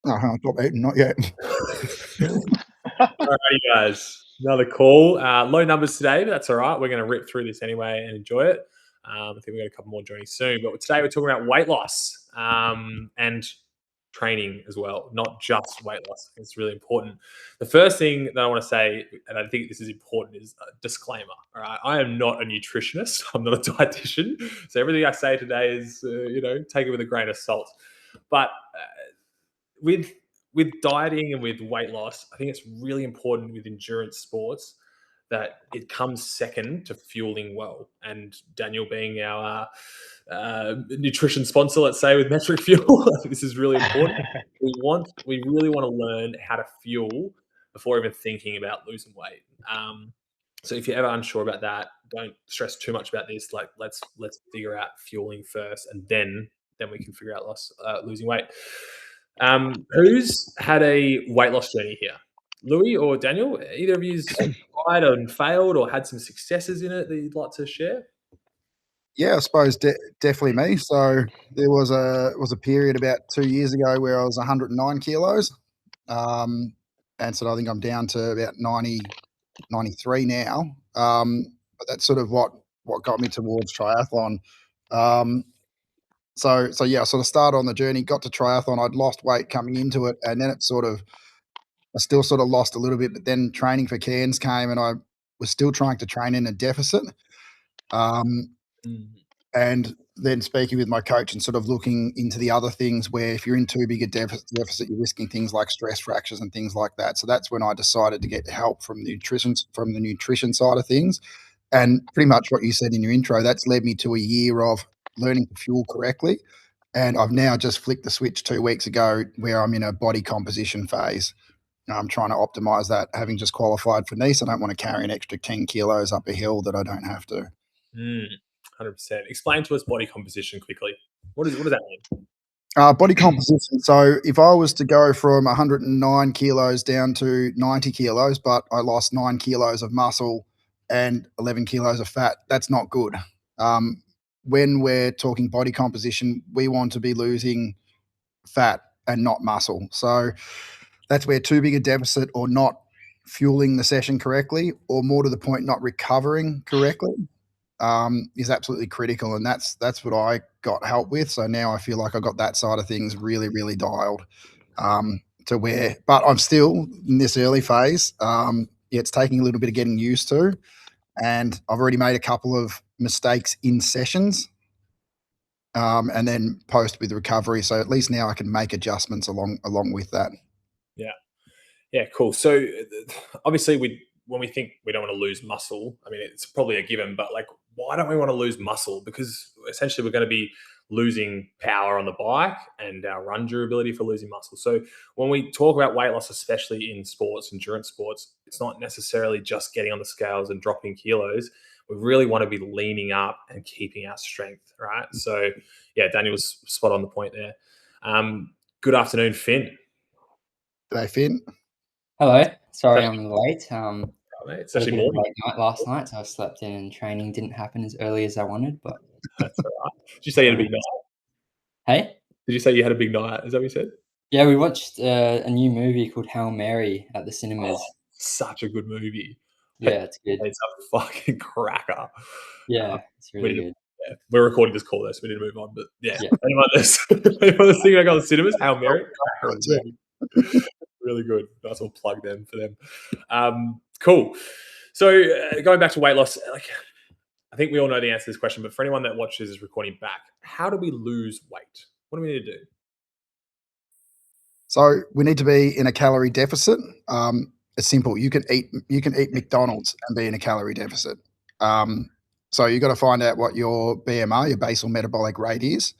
No, stop eating, not yet. Alrighty, guys. Another call. Low numbers today, but that's all right. We're going to rip through this anyway and enjoy it. I think we got a couple more joining soon. But today we're talking about weight loss and training as well, not just weight loss. It's really important. The first thing that I want to say, and I think this is important, is a disclaimer. All right, I am not a nutritionist. I'm not a dietitian. So everything I say today is, take it with a grain of salt. But with dieting and with weight loss, I think it's really important with endurance sports that it comes second to fueling well. And Daniel being our nutrition sponsor, let's say with Metric Fuel, I think this is really important. We really want to learn how to fuel before even thinking about losing weight. So if you're ever unsure about that, don't stress too much about this. Like let's figure out fueling first, and then we can figure out losing weight. Who's had a weight loss journey here? Louis or Daniel? Either of you tried and failed or had some successes in it that you'd like to share? Yeah, I suppose definitely me. So there was a period about 2 years ago where I was 109 kilos, and so I think I'm down to about 93 now. But that's sort of what got me towards triathlon. Um, so yeah, I sort of started on the journey, got to triathlon. I'd lost weight coming into it, and then I still sort of lost a little bit. But then training for Cairns came, and I was still trying to train in a deficit. Um, Mm. and then speaking with my coach and sort of looking into the other things where if you're in too big a deficit, you're risking things like stress fractures and things like that. So that's when I decided to get help from the nutrition side of things. And pretty much what you said in your intro, that's led me to a year of learning to fuel correctly. And I've now just flicked the switch 2 weeks ago where I'm in a body composition phase. I'm trying to optimize that. Having just qualified for Nice, I don't want to carry an extra 10 kilos up a hill that I don't have to. 100%. Explain to us body composition quickly. What does that mean? Body composition. So if I was to go from 109 kilos down to 90 kilos, but I lost 9 kilos of muscle and 11 kilos of fat, that's not good. Um, when we're talking body composition, we want to be losing fat and not muscle. So that's where too big a deficit or not fueling the session correctly, or more to the point, not recovering correctly, is absolutely critical, and that's what I got help with. So now I feel like I got that side of things really, really dialed, to where, but I'm still in this early phase. Yeah, it's taking a little bit of getting used to, and I've already made a couple of mistakes in sessions, and then post with recovery. So at least now I can make adjustments along with that. Yeah. Yeah, cool. So obviously, when we think we don't want to lose muscle, I mean, it's probably a given. But like, why don't we want to lose muscle? Because essentially, we're going to be losing power on the bike and our run durability for losing muscle. So when we talk about weight loss, especially in sports, endurance sports, it's not necessarily just getting on the scales and dropping kilos. We really want to be leaning up and keeping our strength, right? So yeah, Daniel was spot on the point there. Good afternoon, Finn. They fit. Hello. It's Sorry actually, I'm late. it's Had a actually bit of a morning. late night last night, so I slept in and training didn't happen as early as I wanted, but That's all right. Did you say you had a uh, big night? hey? Did you say you had a big night? Is that what you said? Yeah, we watched a new movie called Hail Mary at the Oh, cinemas. such a good movie. Yeah, it's good. It's a fucking cracker. Yeah, it's We really need to, good. yeah, we're recording this call though, so we need to move on. But yeah, Yeah. anyone that's thinking about going to cinemas, Hail Mary, cracker of a Yeah. movie. Really good. Nice little plug then for them. Cool. So going back to weight loss, like I think we all know the answer to this question, but for anyone that watches this recording back, how do we lose weight? What do we need to do? So we need to be in a calorie deficit. It's simple. You can eat McDonald's and be in a calorie deficit. Um, so you got to find out what your BMR, your basal metabolic rate is,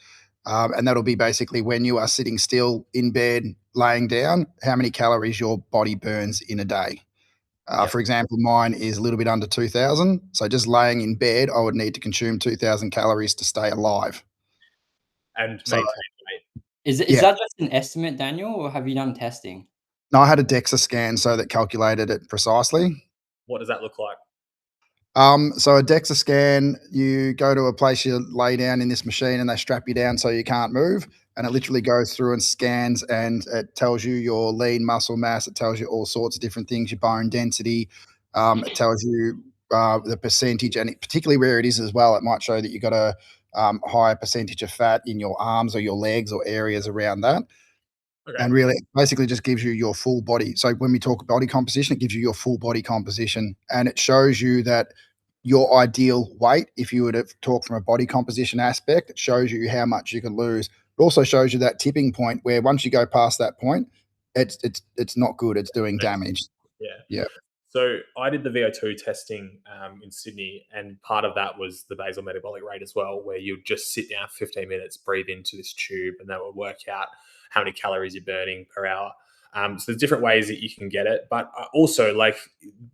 and that'll be basically when you are sitting still in bed, laying down, how many calories your body burns in a day. Yeah, For example, mine is a little bit under 2,000. So just laying in bed, I would need to consume 2,000 calories to stay alive. and So maintain weight. Is yeah, that just an estimate, Daniel, or have you done testing? no, I had a DEXA scan so that calculated it precisely. What does that look like? So a DEXA scan, you go to a place, you lay down in this machine and they strap you down so you can't move. And it literally goes through and scans and it tells you your lean muscle mass. It tells you all sorts of different things, your bone density. It tells you the percentage, and particularly where it is as well. It might show that you've got a higher percentage of fat in your arms or your legs or areas around that. Okay. And really, it basically just gives you your full body. So when we talk body composition, it gives you your full body composition, and it shows you that your ideal weight. If you were to talk from a body composition aspect, it shows you how much you can lose. It also shows you that tipping point where once you go past that point, it's not good. It's doing damage. Yeah. Yeah. So I did the VO2 testing in Sydney, and part of that was the basal metabolic rate as well, where you'd just sit down 15 minutes, breathe into this tube, and that would work out how many calories you're burning per hour. So there's different ways that you can get it, but also like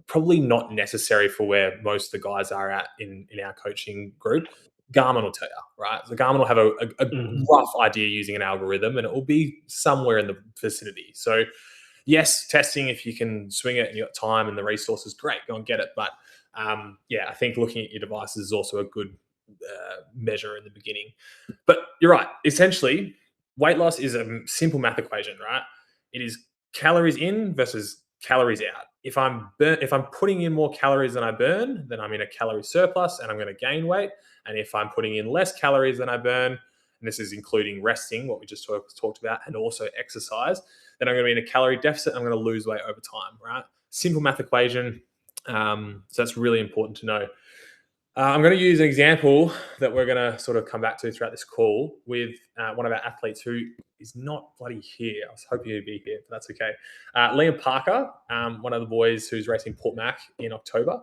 probably not necessary for where most of the guys are at in our coaching group. Garmin will tell you, right? So Garmin will have a rough idea using an algorithm, and it will be somewhere in the vicinity. So yes, testing, if you can swing it and you've got time and the resources, great, go and get it. But I think looking at your devices is also a good measure in the beginning. But you're right. Essentially, weight loss is a simple math equation, right? It is calories in versus calories out. If I'm putting in more calories than I burn, then I'm in a calorie surplus and I'm going to gain weight. And if I'm putting in less calories than I burn, and this is including resting, what we just talked about, and also exercise, then I'm going to be in a calorie deficit. I'm going to lose weight over time, right? Simple math equation. So that's really important to know. I'm going to use an example that we're going to sort of come back to throughout this call with one of our athletes who is not bloody here. I was hoping he'd be here, but that's okay. Liam Parker, one of the boys who's racing Port Mac in October.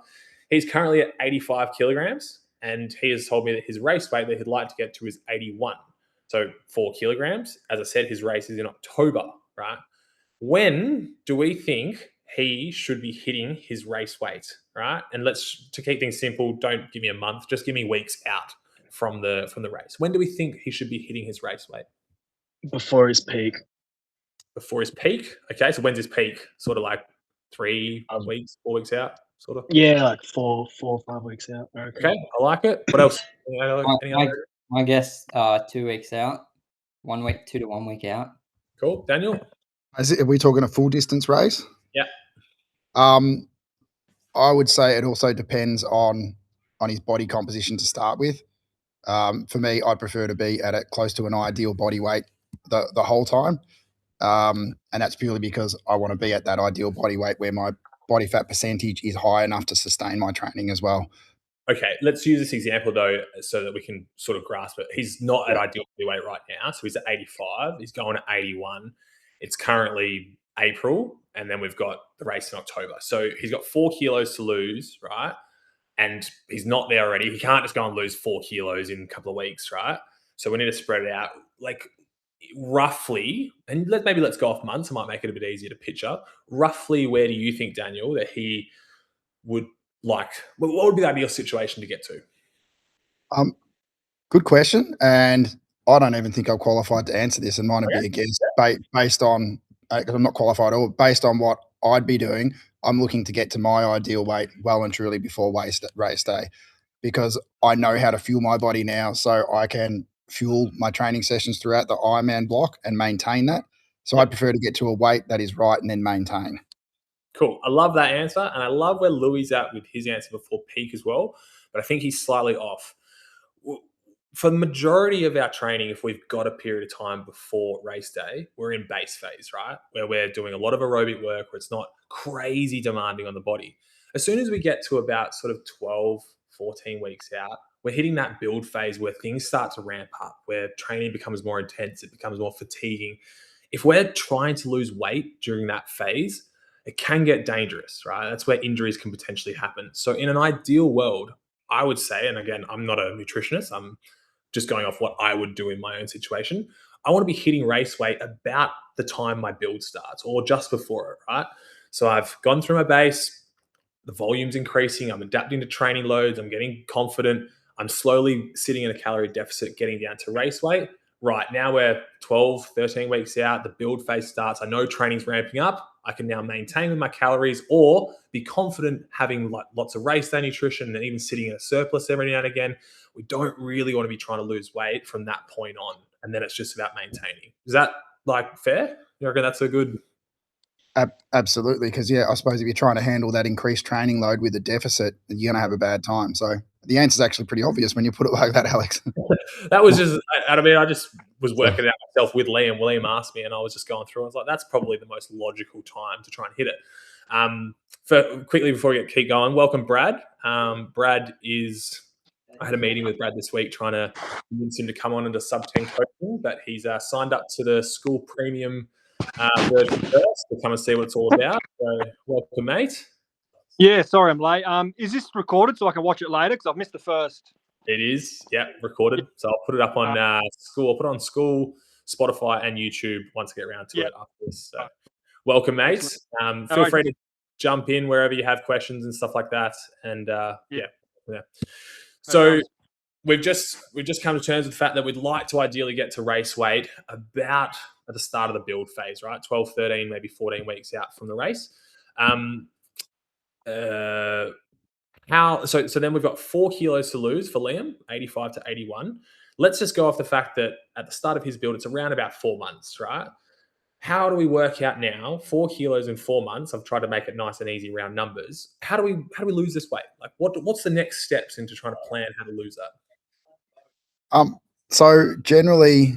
He's currently at 85 kilograms, and he has told me that his race weight that he'd like to get to is 81. So 4 kilograms. As I said, his race is in October, right? When do we think he should be hitting his race weight, right? And to keep things simple, don't give me a month, just give me weeks out from the race. When do we think he should be hitting his race weight? Before his peak. Before his peak? Okay, so when's his peak? Sort of like 3 weeks, 4 weeks out, sort of? Yeah, like 4 or 5 weeks out, I reckon. Okay, I like it. What else? My guess, 2 weeks out. 1 week, 2 to 1 week out. Cool. Daniel? Are we talking a full distance race? Yeah. I would say it also depends on his body composition to start with. For me, I'd prefer to be at close to an ideal body weight the whole time. And that's purely because I want to be at that ideal body weight where my body fat percentage is high enough to sustain my training as well. Okay, let's use this example though, so that we can sort of grasp it. He's not at ideal body weight right now, so he's at 85. He's going at 81. It's currently April, and then we've got the race in October. So he's got 4 kilos to lose, right? And he's not there already. He can't just go and lose 4 kilos in a couple of weeks, right? So we need to spread it out, like roughly, and let's go off months. I might make it a bit easier to picture. Roughly, where do you think, Daniel, that he would like? What would be the ideal situation to get to? Good question, and I don't even think I'm qualified to answer this, and mine would be a guess based on because I'm not qualified at all. Based on what I'd be doing, I'm looking to get to my ideal weight well and truly before race day, because I know how to fuel my body now, so I can fuel my training sessions throughout the Ironman block and maintain that. So I'd prefer to get to a weight that is right and then maintain. Cool. I love that answer, and I love where Louis at with his answer before peak as well, but I think he's slightly off. For the majority of our training, if we've got a period of time before race day, we're in base phase, right? Where we're doing a lot of aerobic work where it's not crazy demanding on the body. As soon as we get to about sort of 12, 14 weeks out, we're hitting that build phase where things start to ramp up, where training becomes more intense, it becomes more fatiguing. If we're trying to lose weight during that phase, it can get dangerous, right? That's where injuries can potentially happen. So in an ideal world, I would say, and again, I'm not a nutritionist, I'm just going off what I would do in my own situation, I want to be hitting race weight about the time my build starts or just before it, right? So I've gone through my base, the volume's increasing, I'm adapting to training loads, I'm getting confident, I'm slowly sitting in a calorie deficit, getting down to race weight. Right, now we're 12, 13 weeks out, the build phase starts, I know training's ramping up, I can now maintain with my calories or be confident having like lots of race day nutrition and even sitting in a surplus every now and again. We don't really want to be trying to lose weight from that point on. And then it's just about maintaining. Is that like fair? You reckon that's a good... Absolutely, because I suppose if you're trying to handle that increased training load with a deficit, you're going to have a bad time. So the answer is actually pretty obvious when you put it like that, Alex. That was just, I just was working it out myself with Liam. Liam asked me, and I was just going through. I was like, that's probably the most logical time to try and hit it. Quickly before we keep going, welcome Brad. Brad is. I had a meeting with Brad this week trying to convince him to come on into sub 10 coaching, but he's signed up to the Skool Premium version first to come and see what it's all about. So welcome, mate. Yeah, sorry I'm late. Is this recorded so I can watch it later? Because I've missed the first. It is, recorded. So I'll put it up on Skool. I'll put it on Skool, Spotify, and YouTube once I get around to it after this. So welcome, mates. Feel free to jump in wherever you have questions and stuff like that. And So we've just come to terms with the fact that we'd like to ideally get to race weight about at the start of the build phase, right? 12, 13, maybe 14 weeks out from the race. So then we've got 4 kilos to lose for Liam, 85 to 81. Let's just go off the fact that at the start of his build, it's around about 4 months, right? How do we work out now 4 kilos in 4 months? I've tried to make it nice and easy, round numbers. How do we lose this weight? Like what's the next steps into trying to plan how to lose that? So generally,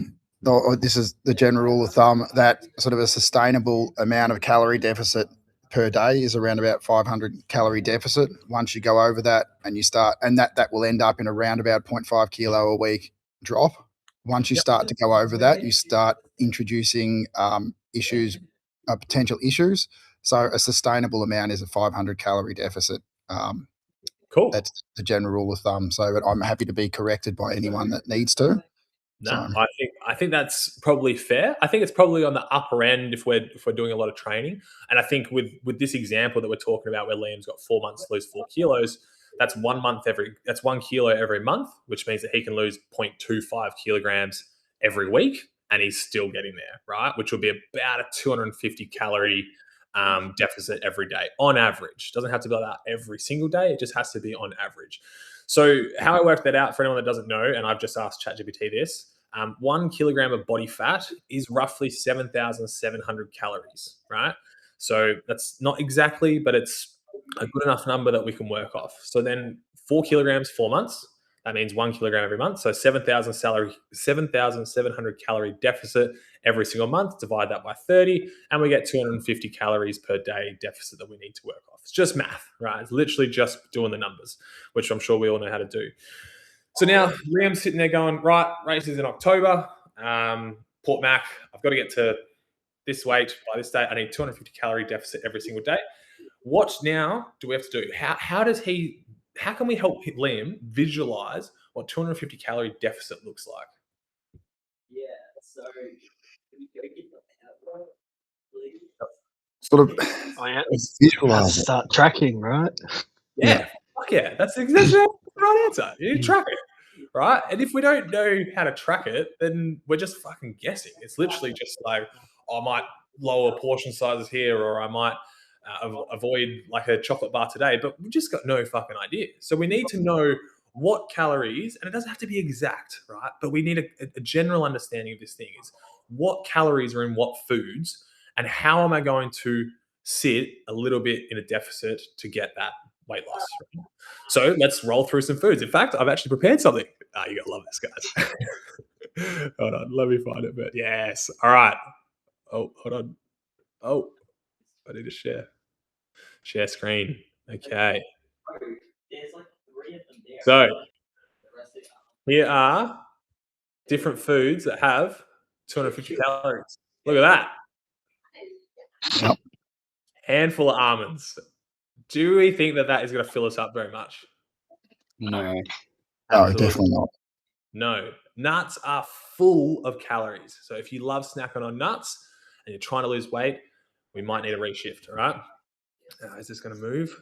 this is the general rule of thumb, that sort of a sustainable amount of calorie deficit per day is around about 500 calorie deficit. Once you go over that and you start, and that will end up in around about 0.5 kilo a week drop. Once you start to go over that, you start introducing potential issues. So a sustainable amount is a 500 calorie deficit. Cool. That's the general rule of thumb. So, but I'm happy to be corrected by anyone that needs to. No, I think that's probably fair. I think it's probably on the upper end if we're doing a lot of training. And I think with this example that we're talking about, where Liam's got 4 months to lose 4 kilos, that's 1 kilo every month, which means that he can lose 0.25 kilograms every week, and he's still getting there, right? Which will be about a 250 calorie deficit every day on average. Doesn't have to be like that every single day. It just has to be on average. So how I work that out for anyone that doesn't know, and I've just asked ChatGPT this, 1 kilogram of body fat is roughly 7,700 calories, right? So that's not exactly, but it's a good enough number that we can work off. So then 4 kilograms, 4 months, that means 1 kilogram every month. So 7,700 calorie deficit every single month. Divide that by 30, and we get 250 calories per day deficit that we need to work off. It's just math, right? It's literally just doing the numbers, which I'm sure we all know how to do. So now Liam's sitting there going, right, race is in October. Port Mac, I've got to get to this weight by this date. I need 250 calorie deficit every single day. What now do we have to do? How can we help Liam visualize what 250 calorie deficit looks like? Yeah, so Sort of visualize. Start tracking, right? Yeah. Fuck yeah. That's exactly the right answer. You tracking it, right? And if we don't know how to track it, then we're just fucking guessing. It's literally just like, I might lower portion sizes here, or I might avoid like a chocolate bar today, but we've just got no fucking idea. So we need to know what calories, and it doesn't have to be exact, right? But we need a general understanding of this thing is what calories are in what foods, and how am I going to sit a little bit in a deficit to get that weight loss. Right? So let's roll through some foods. In fact, I've actually prepared something. You gotta love this, guys. Hold on, let me find it. But yes, all right. Oh, hold on. Oh, I need to share screen. Okay. So here are different foods that have 250 calories. Look at that. Yep. Handful of almonds. Do we think that is going to fill us up very much? No. No, definitely not. No. Nuts are full of calories. So if you love snacking on nuts and you're trying to lose weight, we might need a reshift, all right? Is this going to move?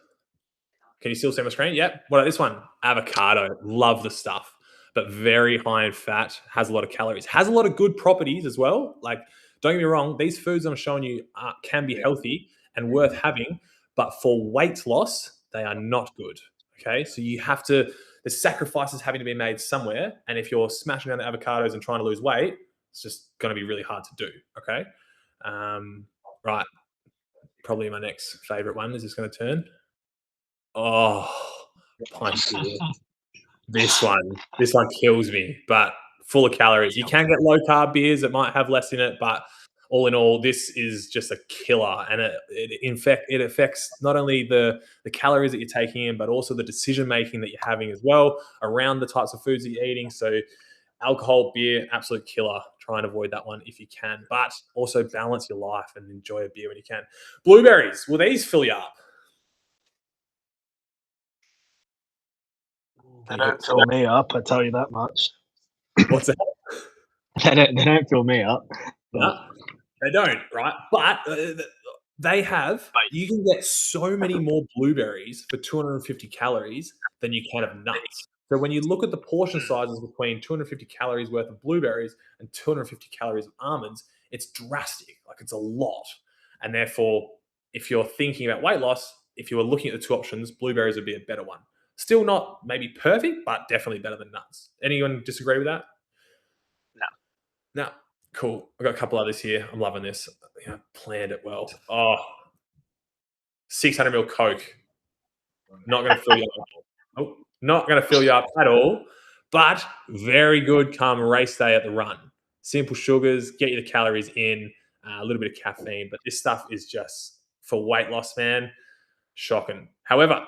Can you still see my screen? Yep. What about this one? Avocado. Love the stuff, but very high in fat, has a lot of calories, has a lot of good properties as well, like Don't get me wrong, these foods I'm showing you can be healthy and worth having, but for weight loss, they are not good. Okay, so you have to, the sacrifices having to be made somewhere, and if you're smashing down the avocados and trying to lose weight, it's just going to be really hard to do. Okay, right. Probably my next favorite one. Is this going to turn? Oh, pint beer. This one kills me, but full of calories. You can get low carb beers that might have less in it, but all in all, this is just a killer, and it affects not only the calories that you're taking in, but also the decision making that you're having as well around the types of foods that you're eating. So, alcohol, beer, absolute killer. Try and avoid that one if you can, but also balance your life and enjoy a beer when you can. Blueberries, will these fill you up? They don't fill me up, I tell you that much. What's that? They don't fill me up. No, they don't, right? But you can get so many more blueberries for 250 calories than you can of nuts. So when you look at the portion sizes between 250 calories worth of blueberries and 250 calories of almonds, it's drastic. Like, it's a lot. And therefore, if you're thinking about weight loss, if you were looking at the two options, blueberries would be a better one. Still not maybe perfect, but definitely better than nuts. Anyone disagree with that? No. Cool. I've got a couple others here. I'm loving this. Planned it well. Oh, 600 ml Coke. Not going to fill you up. Oh, not going to fill you up at all, but very good come race day at the run. Simple sugars, get you the calories in, a little bit of caffeine, but this stuff is just for weight loss, man. Shocking. However,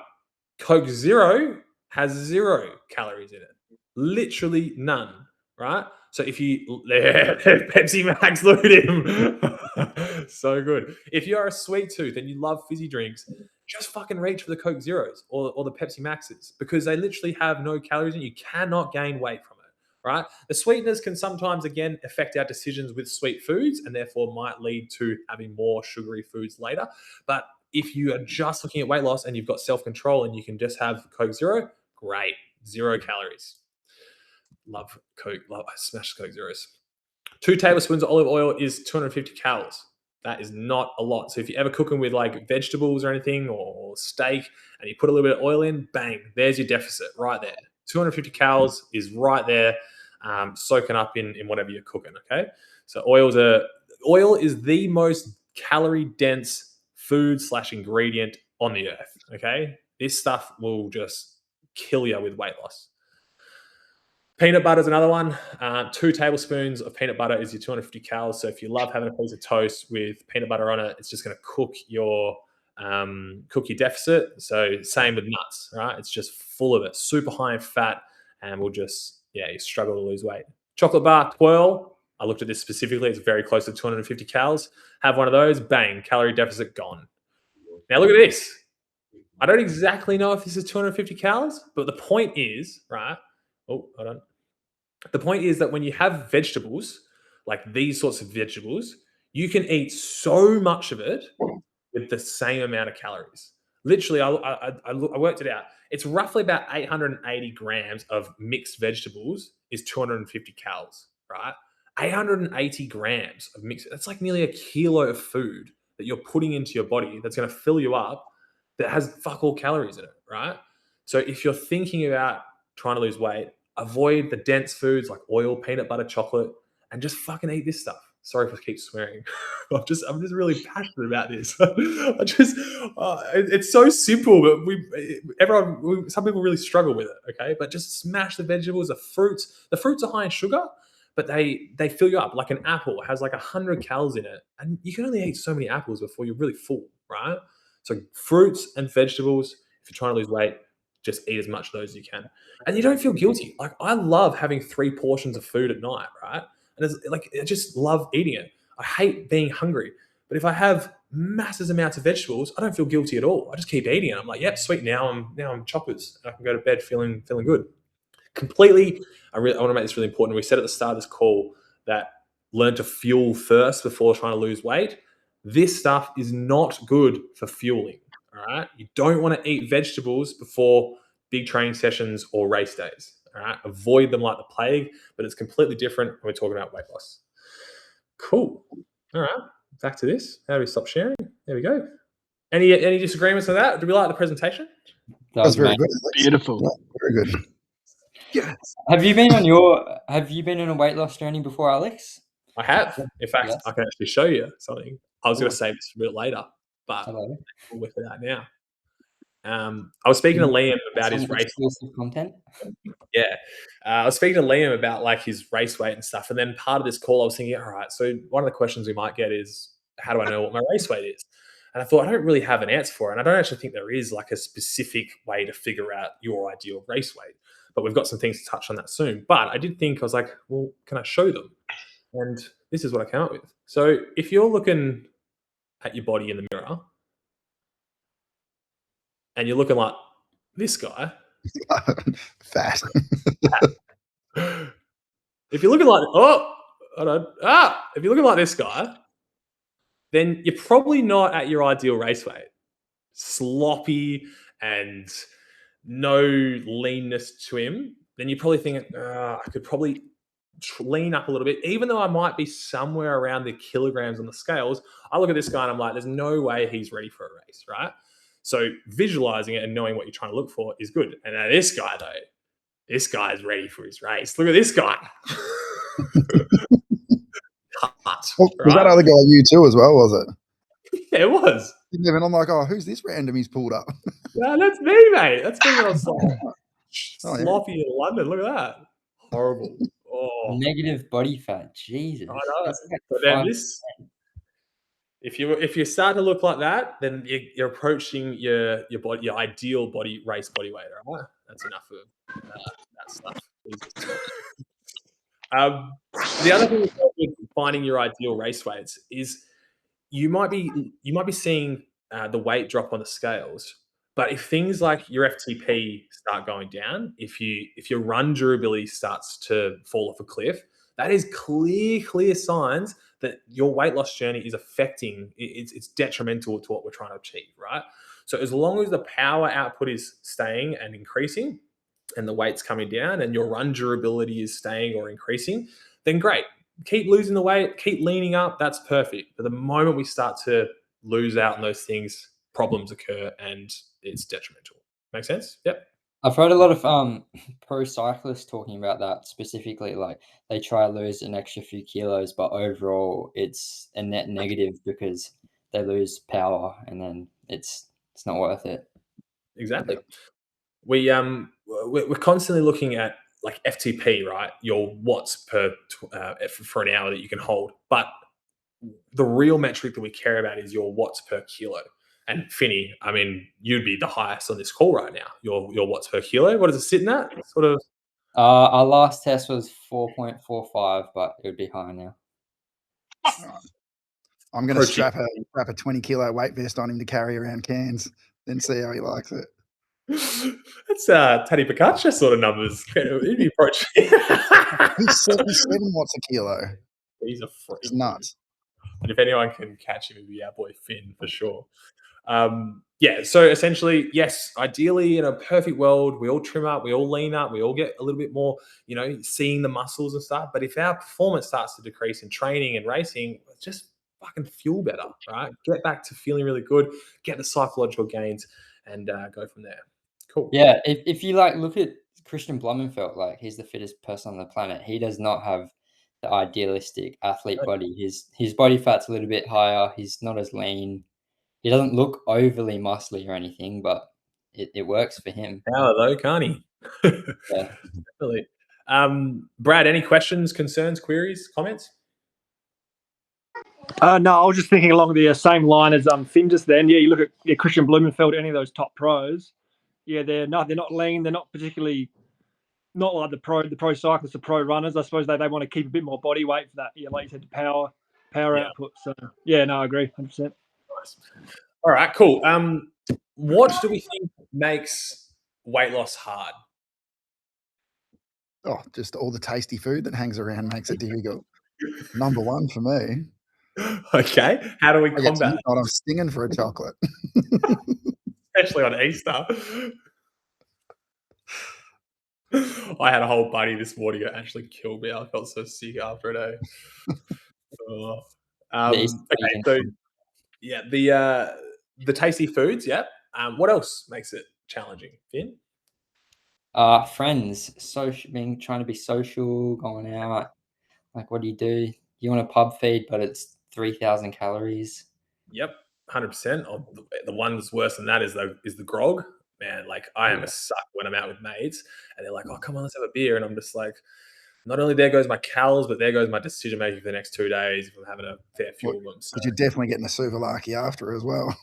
Coke Zero has 0 calories in it. Literally none, right? So if you Pepsi Max, look at him. So good. If you're a sweet tooth and you love fizzy drinks, just fucking reach for the Coke Zeros or the Pepsi Maxes, because they literally have no calories and you cannot gain weight from it, right? The sweeteners can sometimes, again, affect our decisions with sweet foods and therefore might lead to having more sugary foods later. But if you are just looking at weight loss and you've got self-control and you can just have Coke Zero, great. 0 calories. Love Coke. I smash Coke Zeros. 2 tablespoons of olive oil is 250 calories. That is not a lot. So if you're ever cooking with like vegetables or anything or steak and you put a little bit of oil in, bang, there's your deficit right there. 250 calories is right there, soaking up in whatever you're cooking, okay? So oil is the most calorie dense food / ingredient on the earth, okay? This stuff will just kill you with weight loss. Peanut butter is another one. 2 tablespoons of peanut butter is your 250 calories. So if you love having a piece of toast with peanut butter on it, it's just going to cook your deficit. So same with nuts, right? It's just full of it, super high in fat, and will just, you struggle to lose weight. Chocolate bar twirl. I looked at this specifically. It's very close to 250 calories. Have one of those, bang, calorie deficit gone. Now look at this. I don't exactly know if this is 250 calories, but the point is, right? Oh, hold on. The point is that when you have vegetables, like these sorts of vegetables, you can eat so much of it with the same amount of calories. Literally, I worked it out. It's roughly about 880 grams of mixed vegetables is 250 calories, right? 880 grams of mixed, that's like nearly a kilo of food that you're putting into your body that's going to fill you up that has fuck all calories in it, right? So if you're thinking about trying to lose weight, avoid the dense foods like oil, peanut butter, chocolate, and just fucking eat this stuff. Sorry if I keep swearing. I'm just really passionate about this. It's so simple, but some people really struggle with it. Okay, but just smash the vegetables, the fruits. The fruits are high in sugar, but they fill you up. Like an apple has like 100 calories in it, and you can only eat so many apples before you're really full, right? So fruits and vegetables, if you're trying to lose weight, just eat as much of those as you can. And you don't feel guilty. Like, I love having 3 portions of food at night, right? And it's like, I just love eating it. I hate being hungry. But if I have massive amounts of vegetables, I don't feel guilty at all. I just keep eating it. I'm like, yep, sweet. Now I'm choppers. I can go to bed feeling good. Completely. I want to make this really important. We said at the start of this call that learn to fuel first before trying to lose weight. This stuff is not good for fueling. All right. You don't want to eat vegetables before big training sessions or race days. All right. Avoid them like the plague, but it's completely different when we're talking about weight loss. Cool. All right, back to this. How do we stop sharing? There we go. Any disagreements with that? Do we like the presentation? That's very good. Alex. Beautiful. Yeah, very good. Yes. Have you been on a weight loss journey before, Alex? I have. In fact, Yes. I can actually show you something. I was going Ooh. to save this for a bit later, but Hello. we'll whip it out now. I was speaking to Liam about his Some race. exclusive content. Yeah. I was speaking to Liam about like his race weight and stuff. And then part of this call, I was thinking, all right, so one of the questions we might get is, how do I know what my race weight is? And I thought, I don't really have an answer for it. And I don't actually think there is like a specific way to figure out your ideal race weight. But we've got some things to touch on that soon. But I did think, I was like, well, can I show them? And this is what I came up with. So if you're looking at your body in the mirror and you're looking like this guy, Fat. if you're looking like if you're looking like this guy, then you're probably not at your ideal race weight. Sloppy and no leanness to him. Then you're probably thinking, I could probably lean up a little bit, even though I might be somewhere around the kilograms on the scales. I look at this guy and I'm like, there's no way he's ready for a race, right? So visualizing it and knowing what you're trying to look for is good. And now this guy, though, this guy is ready for his race. Look at this guy. Cut, Was that other guy you too as well, was it? Yeah, it was. And I'm like, oh, who's this random he's pulled up? Yeah, that's me, mate. That's me when I was like, Oh, yeah. sloppy in London. Look at that. Horrible. Oh, Negative body fat. Jesus. I know. That's like But then 5%. this, if you start to look like that, then you're approaching your ideal race body weight. All right, that's enough of that stuff. Jesus. The other thing with finding your ideal race weights is you might be seeing the weight drop on the scales, but if things like your FTP start going down, if your run durability starts to fall off a cliff, that is clear signs that your weight loss journey is affecting. It's detrimental to what we're trying to achieve, right? So as long as the power output is staying and increasing, and the weight's coming down, and your run durability is staying or increasing, then great. Keep losing the weight, keep leaning up, that's perfect. But the moment we start to lose out on those things, problems occur and it's detrimental. Make sense? Yep. I've heard a lot of pro cyclists talking about that specifically. Like they try to lose an extra few kilos, but overall it's a net negative because they lose power, and then it's not worth it. Exactly. We're constantly looking at like FTP, right? Your watts per for an hour that you can hold, but the real metric that we care about is your watts per kilo. And Finny, I mean, you'd be the highest on this call right now. Your watts per kilo. What is it sitting at? Sort of. Our last test was 4.45, but it would be higher now. I'm going to strap a 20 kilo weight vest on him to carry around cans, then see how he likes it. That's Taddy Picacha sort of numbers. He'd be approaching. He's 77 watts a kilo. He's a freak. It's nuts. And if anyone can catch him, it'd be our boy Finn for sure. So essentially, yes, ideally in a perfect world, we all trim up, we all lean up, we all get a little bit more, seeing the muscles and stuff. But if our performance starts to decrease in training and racing, just fucking feel better, right? Get back to feeling really good, get the psychological gains, and go from there. Cool. Yeah, if you look at Christian Blumenfeld, he's the fittest person on the planet. He does not have the idealistic athlete body. His body fat's a little bit higher. He's not as lean. He doesn't look overly muscly or anything, but it works for him. Power though, can't he? Yeah. Definitely. Brad, any questions, concerns, queries, comments? No, I was just thinking along the same line as Finn just then. Yeah, you look at Christian Blumenfeld, any of those top pros. Yeah, they're not lean. They're not particularly not like the pro cyclists, the pro runners. I suppose they want to keep a bit more body weight for that. Yeah, like you said, the power output. So yeah, no, I agree, 100%. Nice. All right, cool. What do we think makes weight loss hard? Oh, just all the tasty food that hangs around makes it difficult. Number one for me. Okay. How do we combat that? I'm stinging for a chocolate. Especially on Easter. I had a whole buddy this morning that actually killed me. I felt so sick after a day. East Okay, Asian so food. yeah, the tasty foods. Yeah. What else makes it challenging, Finn? Friends, trying to be social, going out. Like, what do? You want a pub feed, but it's 3,000 calories. Yep, 100%. The one that's worse than that is the grog. Man, like I am a suck when I'm out with mates, and they're like, "Oh, come on, let's have a beer," and I'm just like, not only there goes my calories, but there goes my decision making for the next 2 days if I'm having a fair few of them. So. Because you're definitely getting a souvlaki after as well.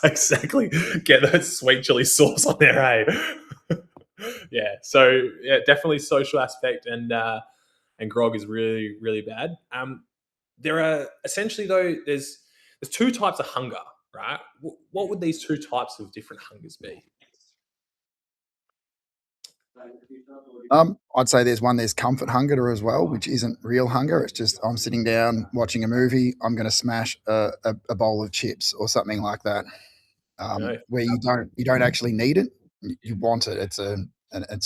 Exactly. Get that sweet chili sauce on there, hey? Yeah. So yeah, definitely social aspect and grog is really, really bad. There are essentially though, there's two types of hunger, right? What would these two types of different hungers be? I'd say there's comfort hunger as well, which isn't real hunger. It's just I'm sitting down watching a movie. I'm going to smash a bowl of chips or something like that, No. where you don't actually need it. You want it. It's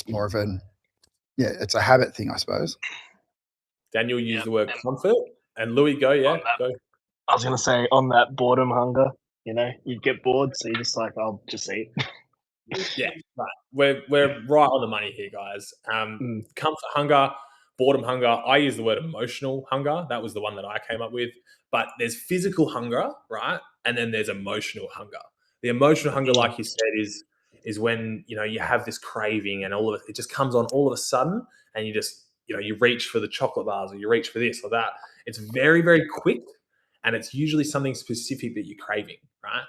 more of it's a habit thing, I suppose. Daniel used Yeah, the word and comfort, and Louis, go. Yeah, go. I was gonna say on that boredom hunger, you get bored, so you're just like, I'll just eat. Yeah, right. We're right on the money here, guys. Comfort hunger, boredom hunger. I use the word emotional hunger. That was the one that I came up with. But there's physical hunger, right? And then there's emotional hunger. The emotional hunger, like you said, is when you have this craving and all of it just comes on all of a sudden, and you just you reach for the chocolate bars or you reach for this or that. It's very, very quick, and it's usually something specific that you're craving, right?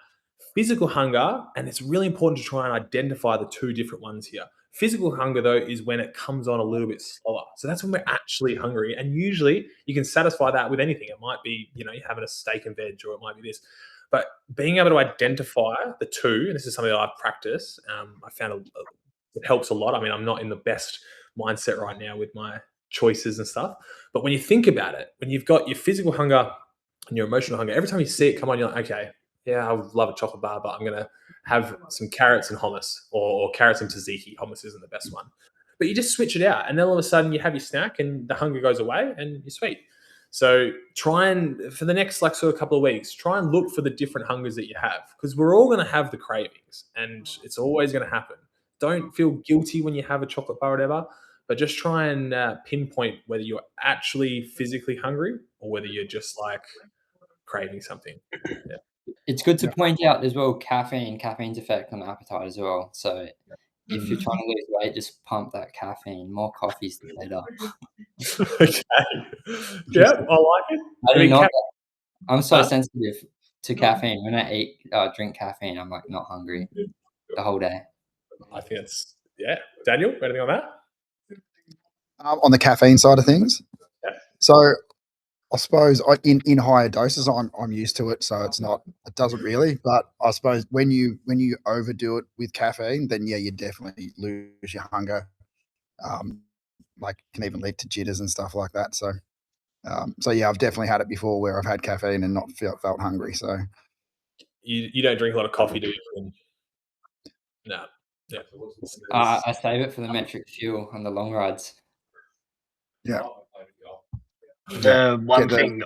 Physical hunger, and it's really important to try and identify the two different ones here. Physical hunger, though, is when it comes on a little bit slower. So that's when we're actually hungry. And usually you can satisfy that with anything. It might be, you're having a steak and veg, or it might be this. But being able to identify the two, and this is something that I've practiced, I found it helps a lot. I mean, I'm not in the best mindset right now with my choices and stuff. But when you think about it, when you've got your physical hunger and your emotional hunger, every time you see it come on, you're like, okay, yeah, I love a chocolate bar, but I'm going to have some carrots and hummus or carrots and tzatziki. Hummus isn't the best one. But you just switch it out. And then all of a sudden you have your snack and the hunger goes away and you're sweet. So try and, for the next sort of couple of weeks, try and look for the different hungers that you have, because we're all going to have the cravings and it's always going to happen. Don't feel guilty when you have a chocolate bar or whatever, but just try and pinpoint whether you're actually physically hungry or whether you're just like craving something. Yeah. It's good to point out as well caffeine's effect on appetite as well. So if you're trying to lose weight, just pump that caffeine. More coffee's the better. Okay. Yeah, I like it. I didn't know. I'm so Huh? sensitive to caffeine. When I drink caffeine, I'm like not hungry the whole day. I think it's Daniel, anything on that? On the caffeine side of things, Yeah. so I suppose in higher doses, I'm used to it, so it doesn't really. But I suppose when you overdo it with caffeine, then yeah, you definitely lose your hunger. Like can even lead to jitters and stuff like that. So, yeah, I've definitely had it before where I've had caffeine and not felt hungry. So You don't drink a lot of coffee, do you? No. Yeah. I save it for the metric fuel on the long rides. yeah. The one thing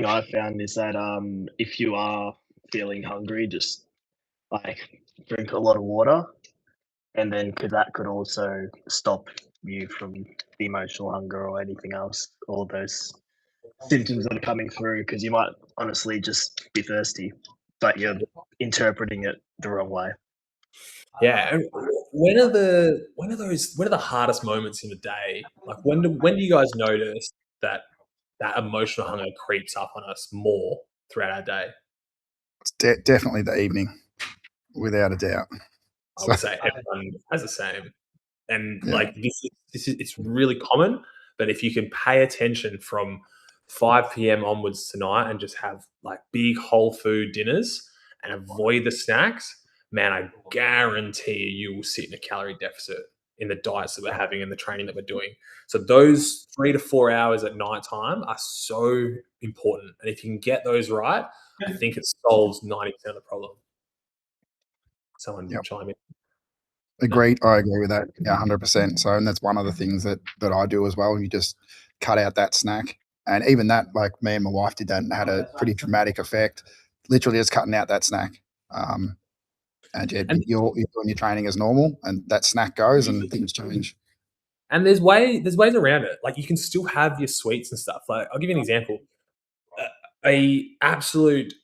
I found is that if you are feeling hungry, just like drink a lot of water, and then that could also stop you from the emotional hunger or anything else, all those symptoms that are coming through, because you might honestly just be thirsty, but you're interpreting it the wrong way. Yeah. And when are the hardest moments in the day? Like when do you guys notice that emotional hunger creeps up on us more throughout our day? It's definitely the evening, without a doubt. I would say everyone has the same. And Yeah. like this is it's really common, but if you can pay attention from 5 p.m. onwards tonight and just have like big whole food dinners and avoid the snacks, man, I guarantee you will sit in a calorie deficit in the diets that we're having and the training that we're doing. So those 3 to 4 hours at night time are so important. And if you can get those right, I think it solves 90% of the problem. Someone chime in. Agreed. I agree with that. Yeah, 100%. So, and that's one of the things that I do as well. You just cut out that snack, and even that, like me and my wife did that, and had a pretty dramatic effect. Literally, just cutting out that snack. And yeah, And- you're doing your training as normal, and that snack goes, and things change. And there's ways around it. Like you can still have your sweets and stuff. Like I'll give you an example. A absolute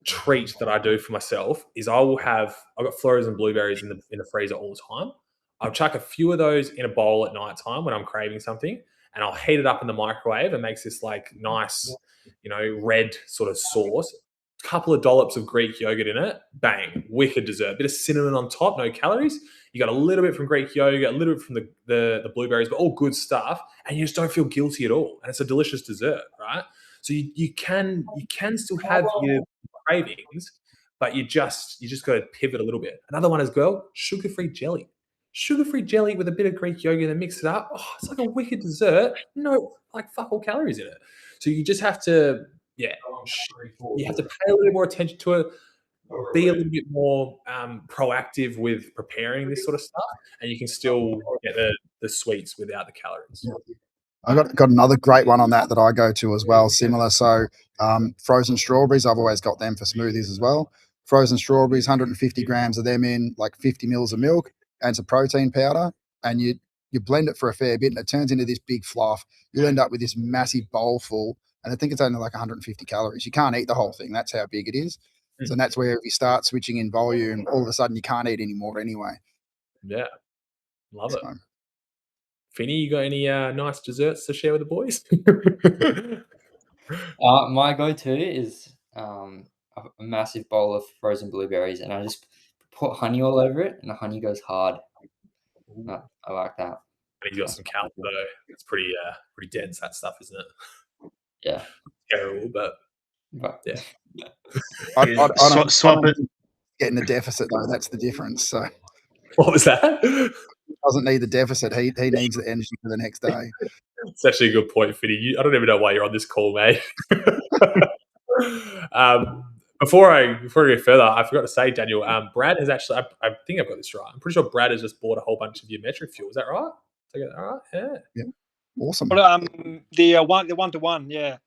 treat that I do for myself is I've got frozen blueberries in the freezer all the time. I'll chuck a few of those in a bowl at night time when I'm craving something, and I'll heat it up in the microwave and makes this like nice, red sort of sauce. A couple of dollops of Greek yogurt in it, bang, wicked dessert. Bit of cinnamon on top, no calories. You got a little bit from Greek yogurt, a little bit from the blueberries, but all good stuff, and you just don't feel guilty at all. And it's a delicious dessert, right? So you can still have your cravings, but you just got to pivot a little bit. Another one as well, sugar-free jelly. Sugar-free jelly with a bit of Greek yogurt and mix it up. Oh, it's like a wicked dessert. No, like fuck all calories in it. So you just have to, you have to pay a little more attention to it, be a little bit more proactive with preparing this sort of stuff, and you can still get the sweets without the calories. I got another great one on that I go to as well, similar. So frozen strawberries, I've always got them for smoothies as well. Frozen strawberries, 150 grams of them in like 50 mils of milk and some protein powder, and you blend it for a fair bit, and it turns into this big fluff. You'll end up with this massive bowl full, and I think it's only like 150 calories. You can't eat the whole thing. That's how big it is. So that's where if you start switching in volume, all of a sudden you can't eat anymore anyway. Yeah, love it. So, Finny, you got any nice desserts to share with the boys? My go-to is a massive bowl of frozen blueberries, and I just put honey all over it, and the honey goes hard. I like that. And he's got some calories though. It's pretty dense, that stuff, isn't it? Yeah. Terrible, but yeah. I don't Swap it. get in the deficit though. That's the difference. So What was that? he doesn't need the deficit. He needs the energy for the next day. It's actually a good point, Finny. I don't even know why you're on this call, mate. Before I go further, I forgot to say, Daniel, Brad has actually, I think I've got this right. I'm pretty sure Brad has just bought a whole bunch of your metric fuel. Is that right? Did I get that right? Yeah. Awesome. But the 1-to-1, yeah.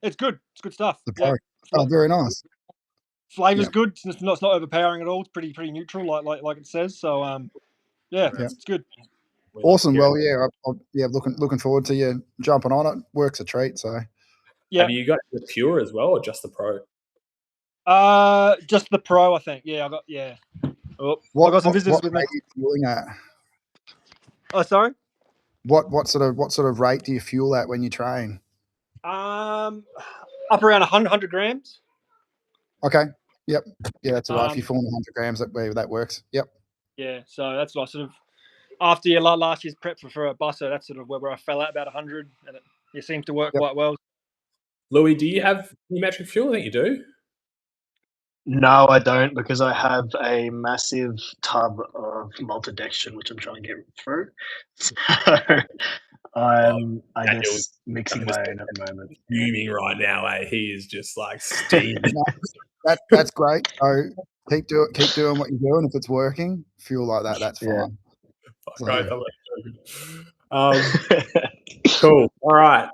It's good. It's good stuff. The Yeah. pro. Oh, very nice. Flavor's Yeah. good. It's not overpowering at all. It's pretty neutral, like it says. So yeah, Yeah. it's good. Awesome. Well, yeah, looking forward to you jumping on it. Work's a treat. So Yeah. Have you got the pure as well, or just the pro? Just the pro, I think. Yeah, I got I got some visitors with me. Rate are you fueling at? Oh, sorry. What sort of rate do you fuel at when you train? Up around 100 grams. Okay. Yep. Yeah, that's all right. If you're fueling 100 grams, that works. Yep. Yeah, so that's what I sort of after last year's prep for a buster. That's sort of where I fell at about 100, and it seems to work quite well. Louis, do you have any metric fuel? I think you do. No, I don't, because I have a massive tub of maltodextrin, which I'm trying to get through. So I'm, I guess, mixing my own at the moment. Fuming right now, eh? He is just like steaming. That's great. So keep doing what you're doing. If it's working, fuel like that. That's fine. Fuck, right, I'm cool. All right.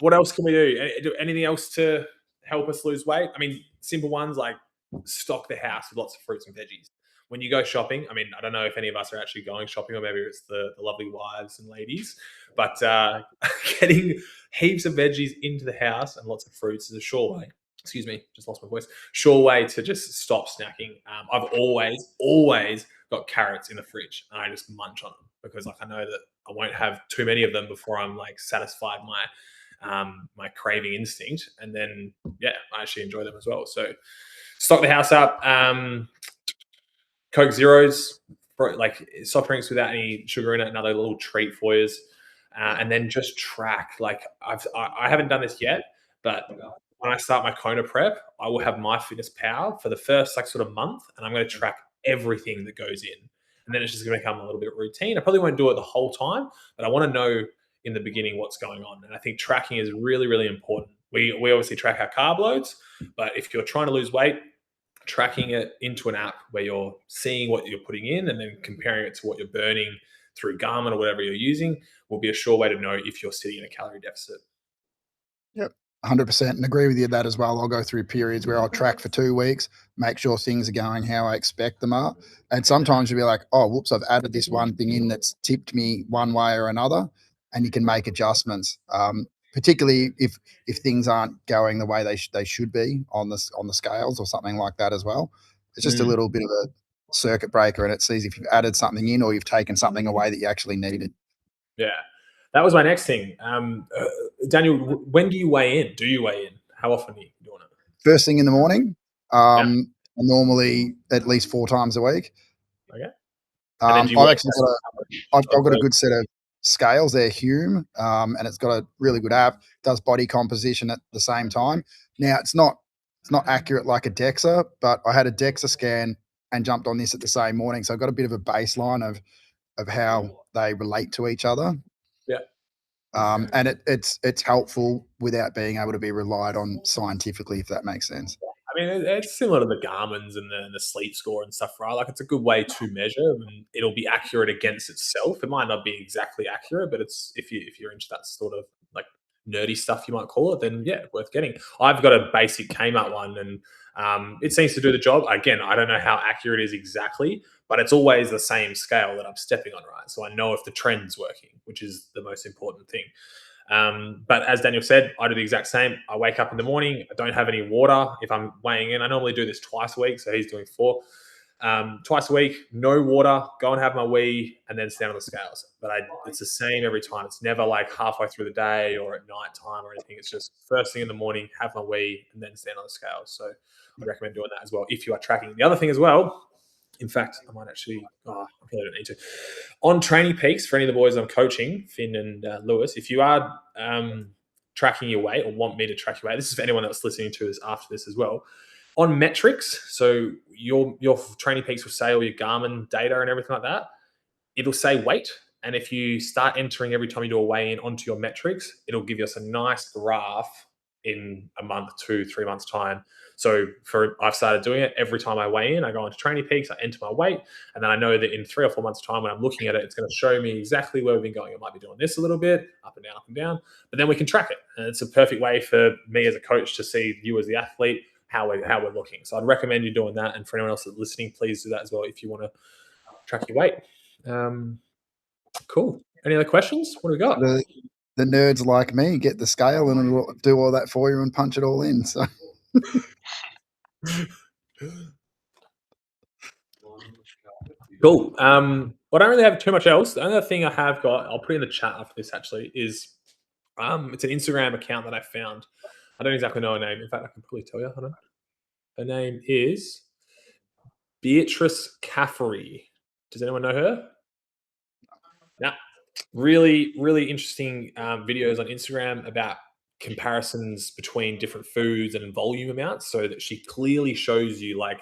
What else can we do? Anything else to help us lose weight? I mean, simple ones like stock the house with lots of fruits and veggies. When you go shopping, I mean, I don't know if any of us are actually going shopping, or maybe it's the lovely wives and ladies, but getting heaps of veggies into the house and lots of fruits is a sure way. Excuse me, just lost my voice. Sure way to just stop snacking. I've always got carrots in the fridge, and I just munch on them because, like, I know that I won't have too many of them before I'm like satisfied my craving instinct, and then I actually enjoy them as well. So stock the house up. Coke Zeros, like soft drinks without any sugar in it, another little treat for you. And then just track. Like I haven't done this yet, but when I start my Kona prep, I will have MyFitnessPal for the first like sort of month, and I'm going to track everything that goes in. And then it's just going to become a little bit routine. I probably won't do it the whole time, but I want to know in the beginning what's going on. And I think tracking is really, really important. We obviously track our carb loads, but if you're trying to lose weight, tracking it into an app where you're seeing what you're putting in and then comparing it to what you're burning through Garmin or whatever you're using will be a sure way to know if you're sitting in a calorie deficit. Yep, 100%, and agree with you that as well. I'll go through periods where I'll track for 2 weeks, make sure things are going how I expect them are. And sometimes you'll be like, oh, whoops, I've added this one thing in that's tipped me one way or another, and you can make adjustments. Particularly if things aren't going the way they should be on the scales or something like that as well. It's just a little bit of a circuit breaker, and it sees if you've added something in or you've taken something away that you actually needed. Yeah, that was my next thing. Daniel, when do you weigh in? Do you weigh in? How often are you doing it? First thing in the morning. Normally at least 4 times a week. Okay. I've got a good set of scales. They're Hume, and it's got a really good app. Does body composition at the same time. Now it's not accurate like a DEXA, but I had a DEXA scan and jumped on this at the same morning, so I've got a bit of a baseline of how they relate to each other. Yeah. And it's helpful without being able to be relied on scientifically, if that makes sense. I mean, it's similar to the Garmin's and the sleep score and stuff, right? Like, it's a good way to measure, and it'll be accurate against itself. It might not be exactly accurate, but it's if you're into that sort of like nerdy stuff, you might call it, then yeah, worth getting. I've got a basic Kmart one, and it seems to do the job. Again, I don't know how accurate it is exactly, but it's always the same scale that I'm stepping on, right? So I know if the trend's working, which is the most important thing. But as Daniel said, I do the exact same. I wake up in the morning. I don't have any water if I'm weighing in. I normally do this twice a week, so he's doing 4. Twice a week, no water, go and have my wee, and then stand on the scales. But it's the same every time. It's never like halfway through the day or at night time or anything. It's just first thing in the morning, have my wee, and then stand on the scales. So I recommend doing that as well if you are tracking. The other thing as well, in fact, I might actually, I probably don't need to. On Training Peaks, for any of the boys I'm coaching, Finn and Lewis, if you are tracking your weight or want me to track your weight, this is for anyone that's listening to us after this as well. On metrics, so your Training Peaks will say all your Garmin data and everything like that, it'll say weight. And if you start entering every time you do a weigh-in onto your metrics, it'll give us a nice graph in a month, 2, 3 months' time. So I've started doing it every time I weigh in. I go into Training Peaks, I enter my weight, and then I know that in 3 or 4 months' time, when I'm looking at it, it's going to show me exactly where we've been going. I might be doing this a little bit, up and down, but then we can track it. And it's a perfect way for me as a coach to see you as the athlete, how we're looking. So I'd recommend you doing that. And for anyone else that's listening, please do that as well if you want to track your weight. Cool. Any other questions? What do we got? The nerds like me get the scale and it'll do all that for you and punch it all in. So cool. I don't really have too much else. The other thing I have got, I'll put in the chat after this actually, is it's an Instagram account that I found. I don't exactly know her name. In fact, I can probably tell you. Hold on. Her name is Beatrice Caffery. Does anyone know her? Yeah. Really, really interesting videos on Instagram about comparisons between different foods and volume amounts, so that she clearly shows you like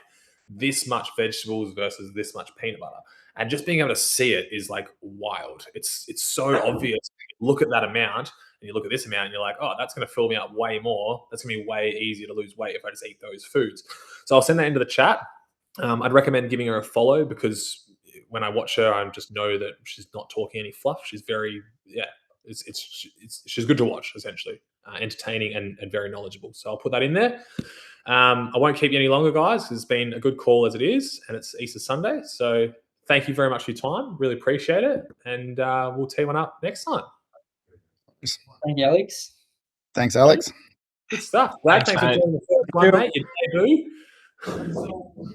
this much vegetables versus this much peanut butter. And just being able to see it is like wild. It's so obvious. Look at that amount and you look at this amount and you're like, oh, that's going to fill me up way more. That's going to be way easier to lose weight if I just eat those foods. So I'll send that into the chat. I'd recommend giving her a follow, because when I watch her, I just know that she's not talking any fluff. She's very, she's good to watch, essentially, entertaining and very knowledgeable. So I'll put that in there. I won't keep you any longer, guys. It's been a good call as it is, and it's Easter Sunday. So thank you very much for your time. Really appreciate it. And we'll tee one up next time. Thank you, Alex. Thanks, Alex. Good stuff. Glad. Thanks for joining the first one, mate. You do.